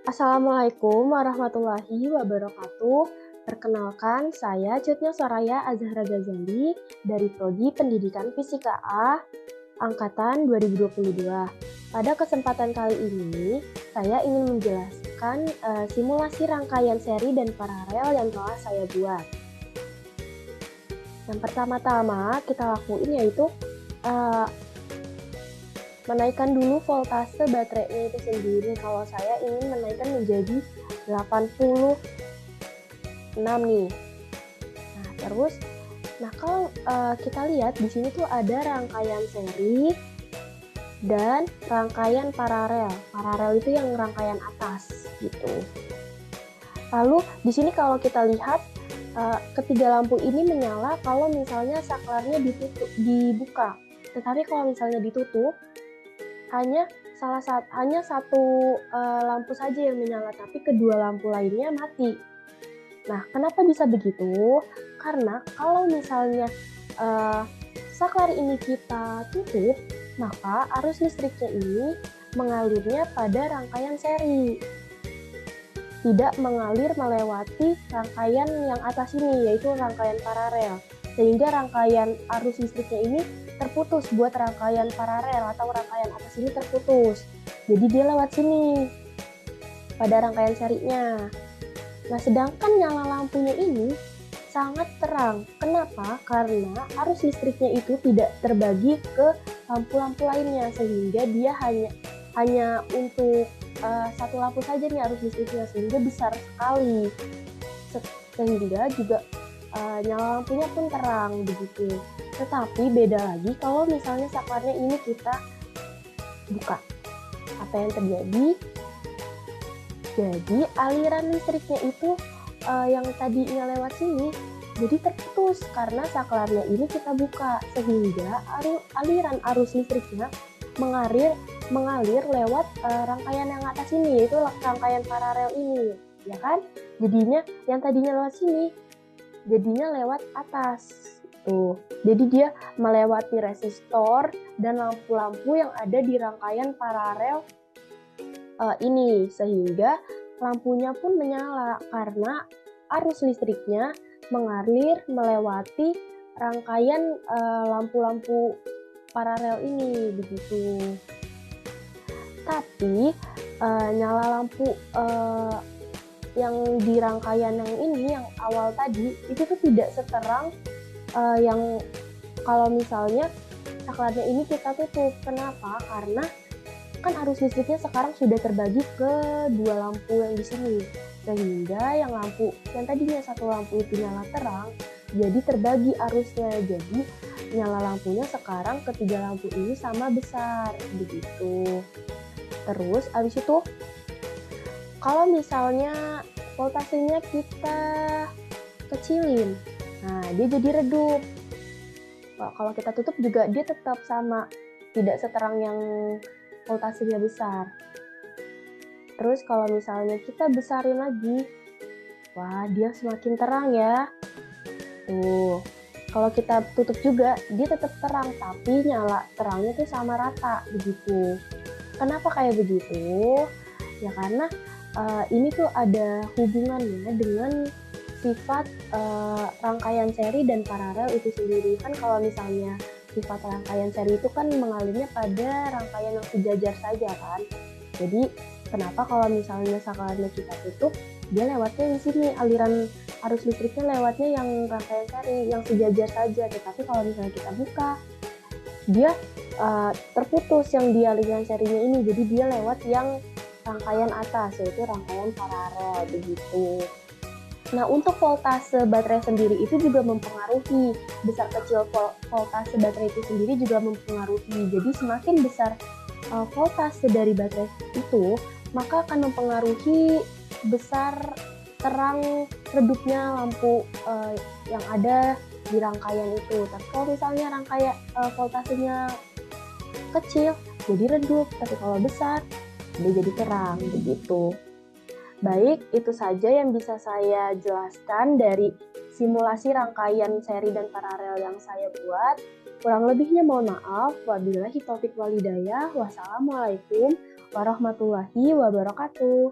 Assalamualaikum warahmatullahi wabarakatuh. Perkenalkan, saya Cutnya Soraya Azhara Ghazali dari Prodi Pendidikan Fisika A, Angkatan 2022. Pada kesempatan kali ini, saya ingin menjelaskan simulasi rangkaian seri dan paralel yang telah saya buat. Yang pertama-tama kita lakuin yaitu menaikkan dulu voltase baterainya itu sendiri. Kalau saya ingin menaikkan menjadi 86 nih. Kalau kita lihat di sini tuh ada rangkaian seri dan rangkaian paralel. Paralel itu yang rangkaian atas gitu. Lalu di sini kalau kita lihat ketiga lampu ini menyala kalau misalnya saklarnya dibuka. Tetapi kalau misalnya ditutup, hanya satu lampu saja yang menyala, tapi kedua lampu lainnya mati. Nah, kenapa bisa begitu? Karena kalau misalnya saklar ini kita tutup, maka arus listriknya ini mengalirnya pada rangkaian seri, tidak mengalir melewati rangkaian yang atas ini, yaitu rangkaian paralel. Sehingga rangkaian arus listriknya ini terputus buat rangkaian paralel atau rangkaian atas ini terputus. Jadi dia lewat sini pada rangkaian serinya. Nah, sedangkan nyala lampunya ini sangat terang. Kenapa? Karena arus listriknya itu tidak terbagi ke lampu-lampu lainnya, sehingga dia hanya untuk satu lampu saja nih arus listriknya, sehingga besar sekali. Sehingga juga nyala lampunya pun terang begitu. Tetapi beda lagi kalau misalnya saklarnya ini kita buka. Apa yang terjadi? Jadi aliran listriknya itu yang tadinya lewat sini jadi terputus karena saklarnya ini kita buka, sehingga aliran arus listriknya mengalir lewat rangkaian yang atas ini, yaitu rangkaian paralel ini, ya kan? Jadinya yang tadinya lewat sini jadinya lewat atas. Tuh. Jadi dia melewati resistor dan lampu-lampu yang ada di rangkaian paralel ini, sehingga lampunya pun menyala karena arus listriknya mengalir melewati rangkaian lampu-lampu paralel ini begitu. Tapi nyala lampu yang di rangkaian yang ini, yang awal tadi, itu tuh tidak seterang yang kalau misalnya saklarnya ini kita tutup. Kenapa? Karena kan arus listriknya sekarang sudah terbagi ke dua lampu yang di sini, sehingga yang tadinya satu lampu itu nyala terang, jadi terbagi arusnya. Jadi nyala lampunya sekarang ketiga lampu ini sama besar begitu. Terus abis itu kalau misalnya voltasenya kita kecilin, nah dia jadi redup. Kalau kita tutup juga dia tetap sama, tidak seterang yang voltasenya besar. Terus kalau misalnya kita besarin lagi, wah dia semakin terang ya. Tuh, kalau kita tutup juga dia tetap terang, tapi nyala terangnya tuh sama rata begitu. Kenapa kayak begitu? Ya karena ini tuh ada hubungannya dengan sifat rangkaian seri dan paralel itu sendiri. Kan kalau misalnya sifat rangkaian seri itu kan mengalirnya pada rangkaian yang sejajar saja kan. Jadi kenapa kalau misalnya saklarnya kita tutup, dia lewatnya di sini, aliran arus listriknya lewatnya yang rangkaian seri, yang sejajar saja. Tetapi kalau misalnya kita buka, dia terputus yang di aliran serinya ini, jadi dia lewat yang rangkaian atas, yaitu rangkaian paralel begitu. Nah, untuk voltase baterai sendiri itu juga mempengaruhi, besar kecil voltase baterai itu sendiri juga mempengaruhi. Jadi semakin besar voltase dari baterai itu, maka akan mempengaruhi besar terang redupnya lampu yang ada di rangkaian itu. Tapi kalau misalnya rangkaian voltasenya kecil, jadi redup. Tapi kalau besar, dia jadi terang begitu. Baik, itu saja yang bisa saya jelaskan dari simulasi rangkaian seri dan paralel yang saya buat. Kurang lebihnya mohon maaf. Wabillahi taufik walhidayah. Wassalamualaikum warahmatullahi wabarakatuh.